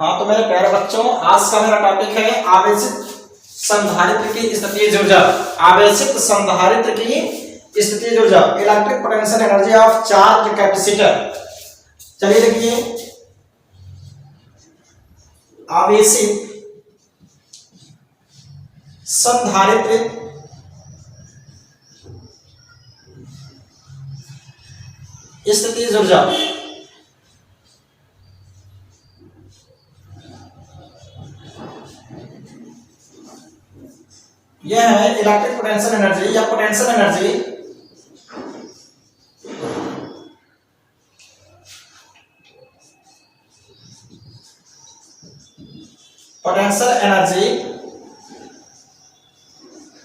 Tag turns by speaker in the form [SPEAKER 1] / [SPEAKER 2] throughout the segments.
[SPEAKER 1] हाँ तो मेरे प्यारे बच्चों, आज का मेरा टॉपिक है आवेशित संधारित्र की स्थितिज ऊर्जा। आवेशित संधारित्र की स्थितिज ऊर्जा, electric potential energy of charge capacitor. चलिए देखिए, आवेशित संधारित्र स्थितिज ऊर्जा। यह है इलेक्ट्रिक पोटेंशियल एनर्जी या potential energy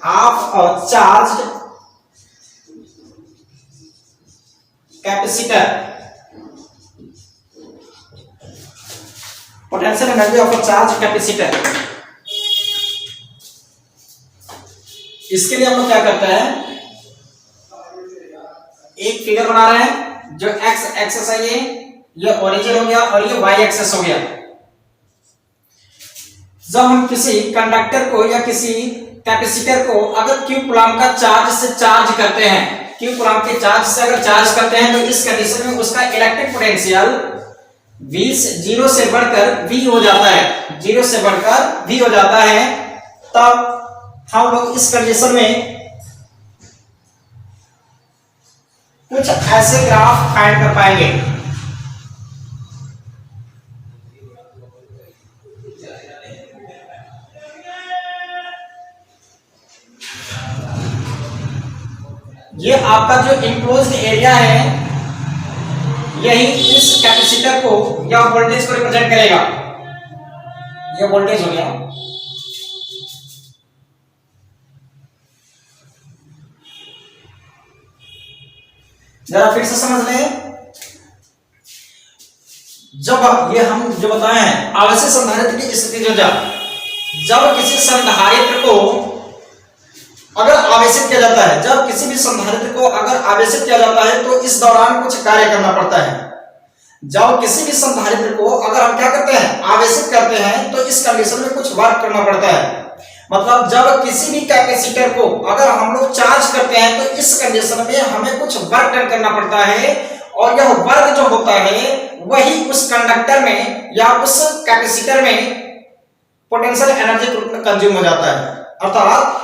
[SPEAKER 1] of a charge capacitor. Potential energy of a charge capacitor. इसके लिए हम लोग क्या करते हैं, एक फिगर बना रहे हैं जो एक्स एक्सेस है, ये ओरिजिन हो गया और ये वाई एक्सेस हो गया। जब हम किसी कंडक्टर को या किसी कैपेसिटर को अगर क्यू कूलम का चार्ज से चार्ज करते हैं, क्यू कूलम के चार्ज से अगर चार्ज करते हैं, तो इस कंडीशन में उसका इलेक्ट्रिक पोटेंशियल जीरो से बढ़कर वी हो जाता है, जीरो से बढ़कर वी हो जाता है। तब हम लोग इस कंडीशन में कुछ ऐसे ग्राफ फाइंड कर पाएंगे। ये आपका जो इंक्लोज्ड एरिया है, यही इस कैपेसिटर को या वोल्टेज को रिप्रेजेंट करेगा। ये वोल्टेज हो गया। जरा फिर से समझ लें, जब ये हम जो बताए हैं आवेशित संधारित्र की स्थितिज ऊर्जा, जब किसी संधारित्र को अगर आवेशित किया जाता है, जब किसी भी संधारित्र को अगर आवेशित किया जाता है तो इस दौरान कुछ कार्य करना पड़ता है। जब किसी भी संधारित्र को अगर हम क्या करते हैं, आवेशित करते हैं, तो इस कंडीशन में कुछ वर्क करना पड़ता है। मतलब जब किसी भी कैपेसिटर को अगर हम लोग चार्ज करते हैं, तो इस कंडीशन में हमें कुछ वर्क डन करना पड़ता है, और यह वर्क जो होता है वही उस कंडक्टर में या उस कैपेसिटर में पोटेंशियल एनर्जी के रूप में कंज्यूम हो जाता है। अर्थात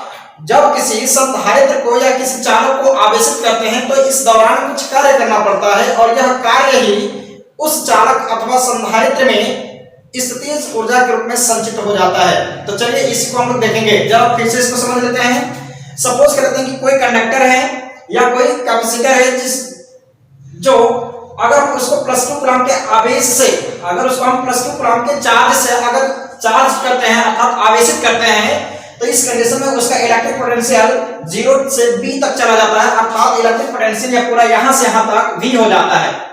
[SPEAKER 1] जब किसी संधारित्र को या किसी चालक को आवेशित करते हैं, तो इस दौरान कुछ कार्य करना पड़ता है, और यह कार्य ही उस चालक अथवा संधारित्र में स्थितिज ऊर्जा के रूप में संचित हो जाता है। तो चलिए इसी को हम लोग देखेंगे। जब फिर से इसको समझ लेते हैं। सपोज करते हैं कि कोई कंडक्टर है या कोई कैपेसिटर है, जो अगर हम उसको +2 कूलम के आवेश से, अगर उसको हम +2 कूलम के चार्ज से अगर चार्ज करते हैं अर्थात आवेशित करते हैं, तो इस कंडीशन में उसका इलेक्ट्रिक पोटेंशियल 0 से b तक चला जाता है, अर्थात इलेक्ट्रिक पोटेंशियल या पूरा यहां से यहां तक v हो जाता है।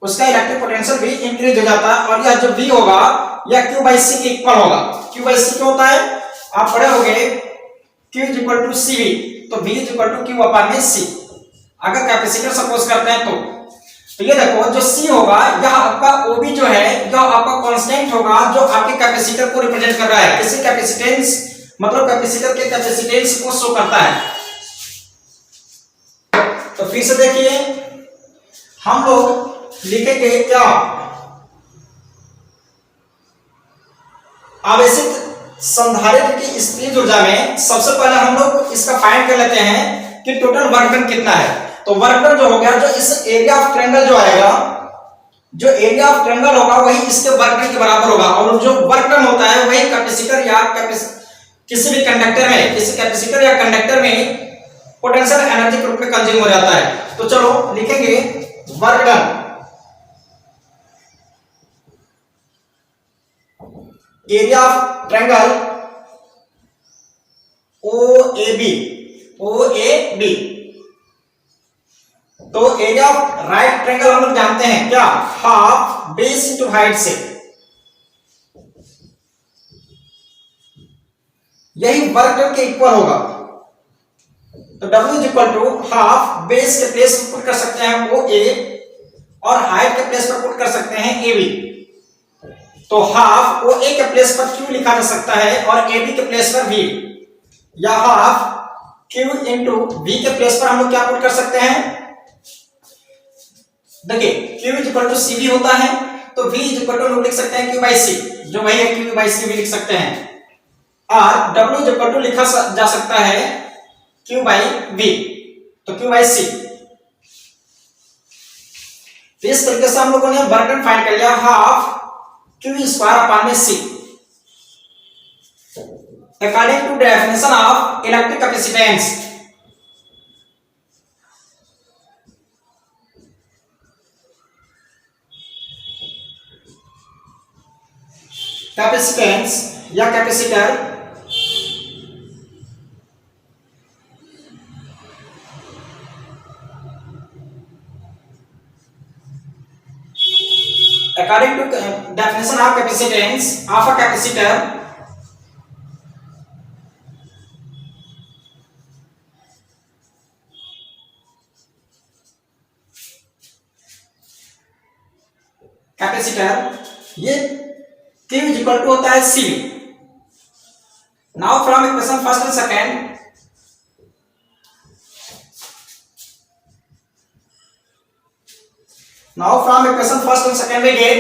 [SPEAKER 1] उसका इलेक्ट्रिक पोटेंशियल भी इंक्रीज हो जाता है, और यह जो v होगा यह q/c के इक्वल होगा। q/c क्या होता है, आप पढ़े होंगे q = cv, तो v = q/c। अगर कैपेसिटर सपोज करते हैं तो ये देखो, जो c होगा यह आपका OB जो है, यह आपका कांस्टेंट होगा जो आपके कैपेसिटर को रिप्रेजेंट कर रहा है। किसी कैपेसिटेंस मतलब कैपेसिटर के कैपेसिटेंस को शो करता है। तो फिर से देखिए, हम लोग लिखेंगे क्या, आवेशित संधारित्र की स्थितिज ऊर्जा में सबसे पहले हम लोग इसका फाइंड कर लेते हैं कि टोटल वर्क डन कितना है। तो वर्क डन जो हो गया, जो इस एरिया ऑफ ट्रायंगल जो आएगा, जो एरिया ऑफ ट्रायंगल होगा वही इसके वर्क डन के बराबर होगा, और जो वर्क डन होता है वही कैपेसिटर या किसी भी कंडक्टर में, किसी कैपेसिटर या कंडक्टर में पोटेंशियल एनर्जी के रूप में कंज्यूम हो जाता है। तो चलो लिखेंगे work done area of triangle OAB। तो एरिया ऑफ राइट ट्रायंगल हम लोग जानते हैं क्या, हाफ बेस इनटू हाइट से। यही वर्क डन के इक्वल होगा। तो W = हाफ बेस के प्लेस पर पुट कर सकते हैं OA, और हाइट के प्लेस पर पुट कर सकते हैं AB। तो हाफ ओ ए के प्लेस पर क्यू लिखा जा सकता है और ए बी के प्लेस पर वी, या हाफ क्यू इंटू वी के प्लेस पर हम लोग क्या पुट कर सकते हैं, देखिए Q is equal to C V होता है, तो वी इज इक्वल टू लोग लिख सकते हैं क्यू बाई सी, जो वही है क्यू बाई सी भी लिख सकते हैं, और डब्ल्यू इज इक्वल टू लिखा जा सकता है क्यू बाई वी, तो क्यू बाई सी। तो इस तरीके से हम लोगों ने वर्क डन फाइंड कर लिया, हाफ क्यू स्क्वायर अपॉन में C, according to definition of electric capacitance. Capacitance या capacitor according to definition of capacitance of a capacitor, ये Q is equal to होता है C। Now from equation first and second, we get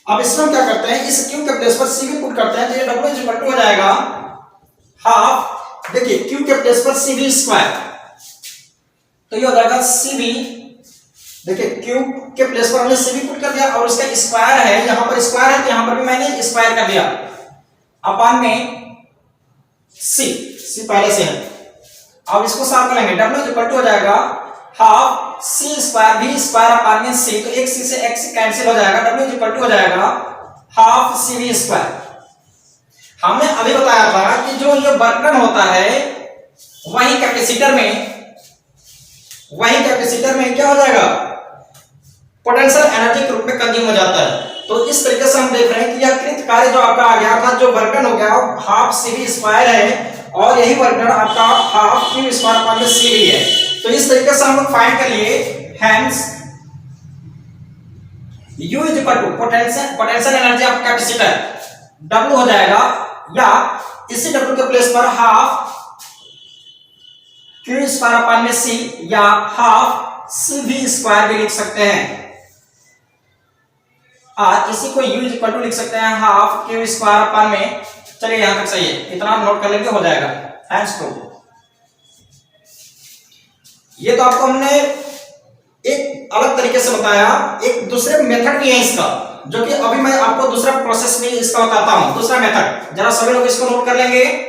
[SPEAKER 1] अब इसमें क्या करते हैं, इस Q के प्लेस पर C भी पुट करते हैं, तो ये W इज इक्वल टू हो जाएगा हाफ, देखिए Q के प्लेस पर C भी स्क्वायर, तो ये हो जाएगा C भी, देखिए Q के प्लेस पर हमने C भी पुट कर दिया और उसका स्क्वायर है, यहां पर स्क्वायर है तो यहां पर भी मैंने स्क्वायर कर दिया अपॉन में C पहले से है। अब इसको साफ करेंगे, W इज इक्वल टू हो जाएगा हाफ C स्क्वायर भी स्क्वायर अपॉन में C, तो एक C से x कैंसिल हो जाएगा, W इज इक्वल टू हो जाएगा हाफ C v स्क्वायर। हमने अभी बताया था कि जो ये वर्क डन होता है वही कैपेसिटर में क्या हो जाएगा, पोटेंशियल एनर्जी के रूप में कंज्यूम हो जाता है। तो इस तरीके से हम देख रहे हैं कि यह कृत कार्य जो आपका आ गया था, जो वर्क डन हो गया हाफ C v स्क्वायर है और यही वर्क डन आपका हाफ Q स्क्वायर अपॉन में C v है। तो इस तरीके से हम लोग फाइंड कर लिए, hence U is equal to potential energy of capacitor W हो जाएगा, या इसी W के प्लेस पर हाफ Q स्क्वायर अपॉन में C या हाफ C v स्क्वायर भी लिख सकते हैं, और इसी को U इज इक्वल टू लिख सकते हैं हाफ Q स्क्वायर अपॉन में, चलिए यहां तक सही है, इतना नोट कर लेंगे हो जाएगा। थैंक्स टू, ये तो आपको हमने एक अलग तरीके से बताया, एक दूसरे मेथड भी है इसका, जो कि अभी मैं आपको दूसरा प्रोसेस भी इसका बताता हूं, दूसरा मेथड, जरा सभी लोग इसको नोट कर लेंगे।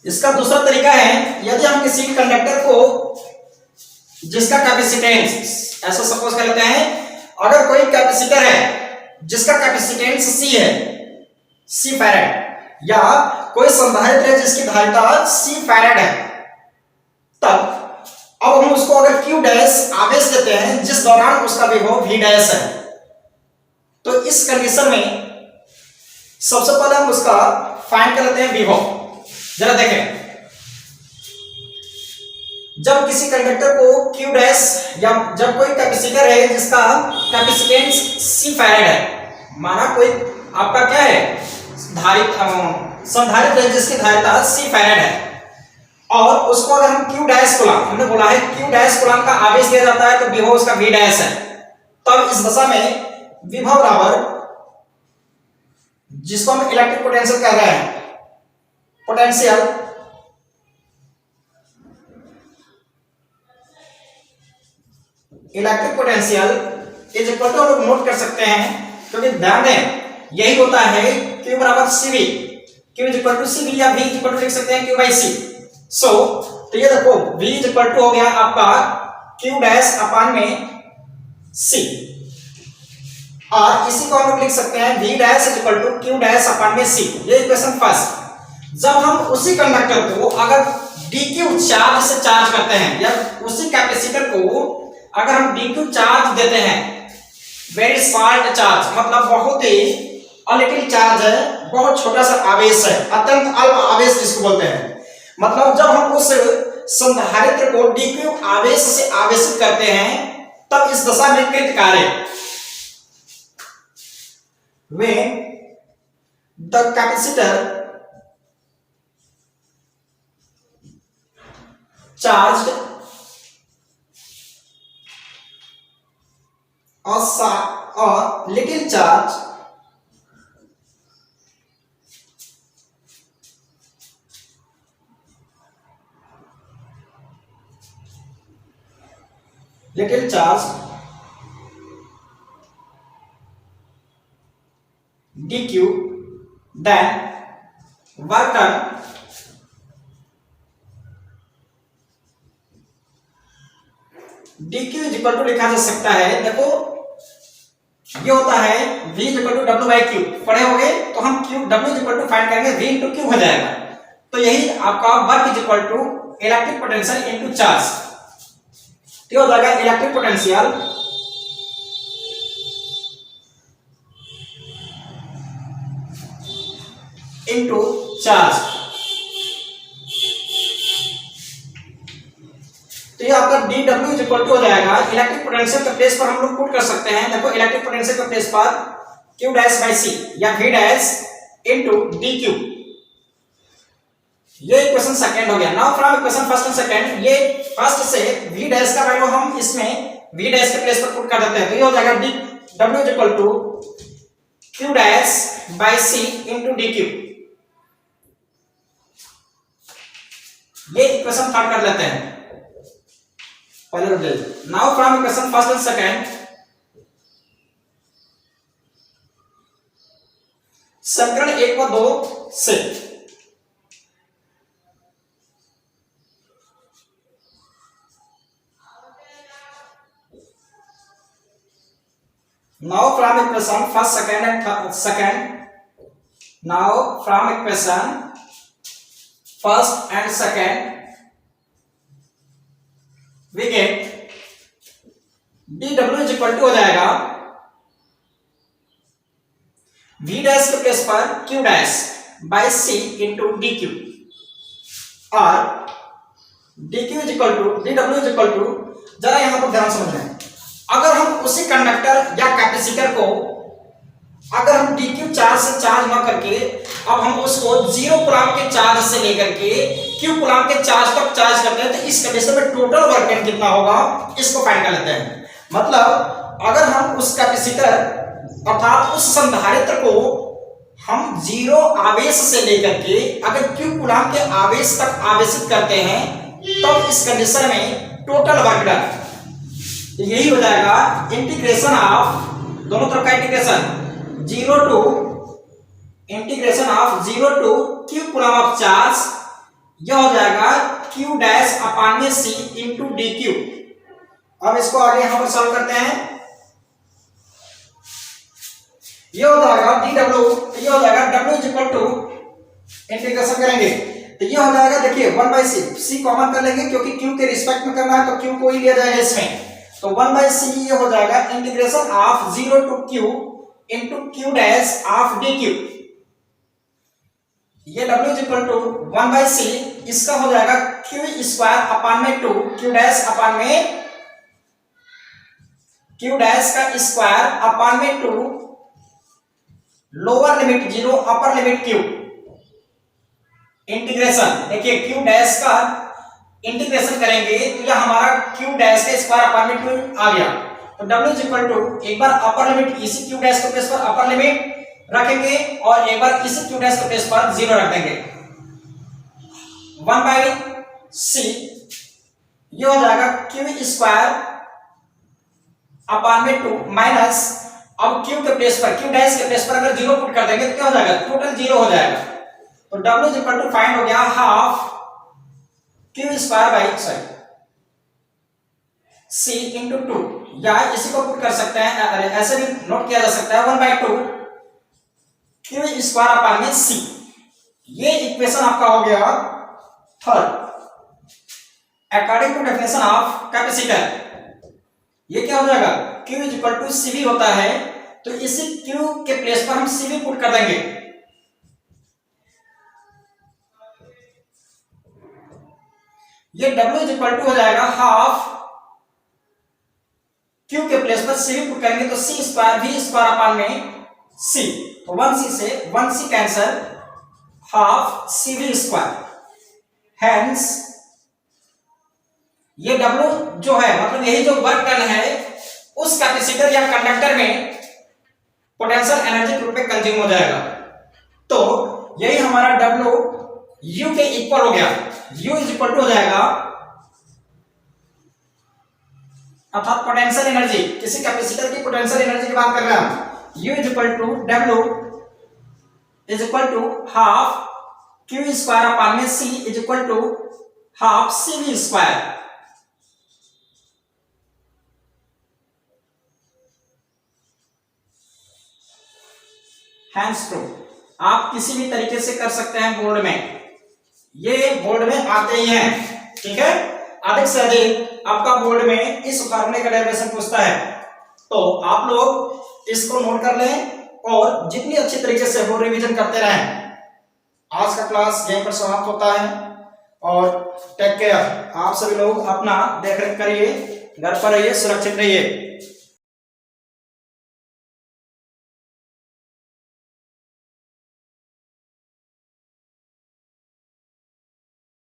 [SPEAKER 1] इसका दूसरा तरीका है, यदि हम किसी कंडक्टर को जिसका कैपेसिटेंस, ऐसा सपोज कर लेते हैं, अगर कोई कैपेसिटर है जिसका कैपेसिटेंस C है, C फैराड, या कोई संधारित्र है जिसकी धारिता C फैराड है, तब अब हम उसको अगर Q डैश आवेश देते हैं जिस दौरान उसका विभव V डैश है, तो इस कंडीशन में सबसे पहले हम उसका फाइंड कर लेते हैं विभव। जरा देखें, जब किसी कंडक्टर को Q डैश, या जब कोई कैपेसिटर है जिसका कैपेसिटेंस C फैराड है, माना कोई आपका क्या है संधारित्र है जिसकी धारिता C फैराड है, और उसको अगर हम Q डैश कूलम, हमने बोला है Q डैश कूलम का आवेश दिया जाता है तो विभव उसका V डैश है, तब इस दशा में विभव बराबर, जिसको हम इलेक्ट्रिक पोटेंशियल कह रहे हैं, potential electric potential is equal to, हम लोग नोट कर सकते हैं क्योंकि ध्यान दें यही होता है Q बराबर CV, Q is equal to CV, या V इज इक्वल टू लिख सकते हैं Q बाई C। सो तो ये देखो V इज इक्वल टू हो गया आपका Q डैश अपॉन में C, और इसी को हम लोग लिख सकते हैं V dash is equal to Q dash upon में C, ये इक्वेशन फर्स्ट। जब हम उसी कंडक्टर को अगर dq चार्ज से चार्ज करते हैं या उसी कैपेसिटर को अगर हम dq चार्ज देते हैं, वेरी स्मॉल चार्ज मतलब बहुत ही अलिटिल चार्ज है, बहुत छोटा सा आवेश है, अत्यंत अल्प आवेश जिसको बोलते हैं। मतलब जब हम उस संधारित्र को dq आवेश से आवेशित करते हैं तब इस दशा में कृत कार्य when the capacitor charged a little charge dq, then work done dq is equal to लिखा जा सकता है, देखो ये होता है v is equal to w by Q, पढ़े होंगे तो हम q w is equal to find करेंगे, v इंटू क्यू हो जाएगा। तो यही आपका work is equal to electric potential into charge, तो हो जाएगा इलेक्ट्रिक पोटेंशियल इनटू चार्ज। तो ये आपका dw इज इक्वल टू हो जाएगा इलेक्ट्रिक पोटेंशियल का प्लेस पर हम लोग पुट कर सकते हैं, देखो इलेक्ट्रिक पोटेंशियल का प्लेस पर q डैश बाई c या v डैश इनटू dq। ये इक्वेशन सेकंड हो गया। Now from equation first and second, ये फर्स्ट से v डैश का वैल्यू हम इसमें v डैश के प्लेस पर पुट कर देते हैं, तो ये हो जाएगा dw is equal to q dash by c into dq। ये इक्वेशन थर्ड कर लेते हैं पहले। Now from equation first and second, समीकरण 1 व 2 से now from equation first second and second, now from equation first and second we get dw is equal to हो जाएगा v डैश के प्लेस पर q dash by c into dq, और dq is equal to dw is equal to, जरा यहां पर ध्यान समझना है, अगर हम उसी कंडक्टर या कैपेसिटर को अगर हम dq चार्ज से चार्ज ना करके अब हम उसको 0 कूलम के चार्ज से लेकर के q कूलम के चार्ज तक चार्ज करते हैं, तो इस कंडीशन में टोटल वर्क डन कितना होगा इसको फाइंड कर लेते हैं। मतलब अगर हम उस कैपेसिटर अर्थात उस संधारित्र को हम 0 आवेश से लेकर के अगर q कूलम के आवेश तक आवेशित करते हैं तब इस कंडीशन में टोटल वर्क डन, तो यही हो जाएगा इंटीग्रेशन ऑफ दोनों तरफ का integration 0 to q coulomb of charge, यह हो जाएगा q डैश अपान में c इंटू dq। अब इसको आगे यहां पर सॉल्व करते हैं, ये हो जाएगा dw, ये हो जाएगा w is equal to integration करेंगे तो ये हो जाएगा, देखिए 1 बाई c कॉमन कर लेंगे क्योंकि q के रिस्पेक्ट में करना है तो q को ही लिया जाएगा इसमें, तो 1 बाई c ये हो जाएगा integration of 0 to q into q dash of dq। ये w is equal to 1 by c, इसका हो जाएगा q स्क्वायर अपान में 2 q डैश अपान में q डैश का स्क्वायर अपान में 2 lower limit 0 upper limit q integration, देखिए q डैश का इंटीग्रेशन करेंगे तो यह हमारा q डैश का स्क्वायर अपान में 2 आ गया, तो w इज इक्वल टू एक बार अपर लिमिट इसी q डैश के प्लेस पर अपर लिमिट रखेंगे और एक बार इसी q डैश के प्लेस पर 0 रख देंगे, 1 बाई c ये हो जाएगा q स्क्वायर अपान में 2 माइनस, अब q के प्लेस पर q डैश के प्लेस पर अगर 0 पुट कर देंगे तो क्या हो जाएगा टोटल 0 हो जाएगा, तो w is equal to find हो गया half q square by c into 2, या इसी को पुट कर सकते हैं, ऐसे भी नोट किया जा सकता है 1 बाई 2 q स्क्वायर अपान में c, ये इक्वेशन आपका हो गया third. According to definition of capacitor ये क्या हो जाएगा, Q is equal to CV होता है, तो इसी Q के प्लेस पर हम CV पुट कर देंगे। ये W इज इक्वल टू हो जाएगा हाफ, Q के प्लेस पर CV पुट करेंगे तो C square V square upon में C, तो 1C से 1C cancel, half CV square, hence ये W जो है मतलब यही जो वर्क डन है उस कैपेसिटर या कंडक्टर में पोटेंशियल एनर्जी के रूप में कंज्यूम हो जाएगा। तो यही हमारा W U के इक्वल हो गया। U इज इक्वल टू हो जाएगा अर्थात पोटेंशियल एनर्जी, किसी कैपेसिटर की पोटेंशियल एनर्जी की बात कर रहे हैं हम। U is equal to W is equal to half Q square upon में C is equal to half CV square. Hence proof आप किसी भी तरीके से कर सकते हैं बोर्ड में, ये बोर्ड में आते ही हैं, ठीक है। अधिक से अधिक आपका बोर्ड में इस फार्मूले का डेरिवेशन पूछता है, तो आप लोग इसको नोट कर लें और जितनी अच्छी तरीके से हो रिवीजन करते रहें। आज का क्लास यहीं पर समाप्त होता है और टेक केयर। आप सभी लोग अपना देख रेख करिए, घर पर रहिए, सुरक्षित रहिए।